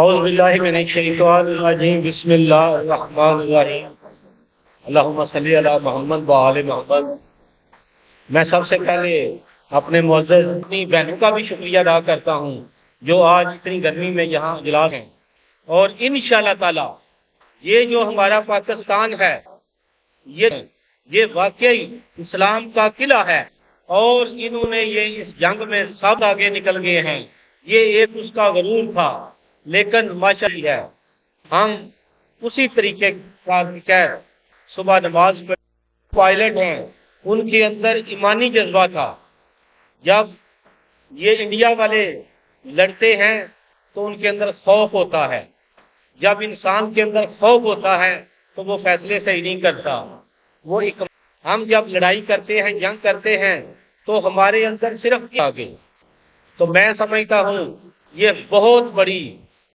اعوذ باللہ من الشیطان الرجیم بسم اللہ الرحمن الرحیم اللہم صلی علی محمد وآل محمد۔ میں سب سے پہلے اپنے معزز اپنی بہنوں کا بھی شکریہ ادا کرتا ہوں جو آج اتنی گرمی میں یہاں اجلاس ہیں، اور انشاءاللہ تعالی یہ جو ہمارا پاکستان ہے یہ واقعی اسلام کا قلعہ ہے، اور انہوں نے یہ اس جنگ میں سب آگے نکل گئے ہیں۔ یہ ایک اس کا غرور تھا، لیکن ماشاءاللہ ہے ہم اسی طریقے کا صبح نماز پڑھ پائلٹ ہیں، ان کے اندر ایمانی جذبہ تھا۔ جب یہ انڈیا والے لڑتے ہیں تو ان کے اندر خوف ہوتا ہے، جب انسان کے اندر خوف ہوتا ہے تو وہ فیصلے صحیح نہیں کرتا۔ ہم جب لڑائی کرتے ہیں، جنگ کرتے ہیں، تو ہمارے اندر صرف آگے، تو میں سمجھتا ہوں یہ بہت بڑی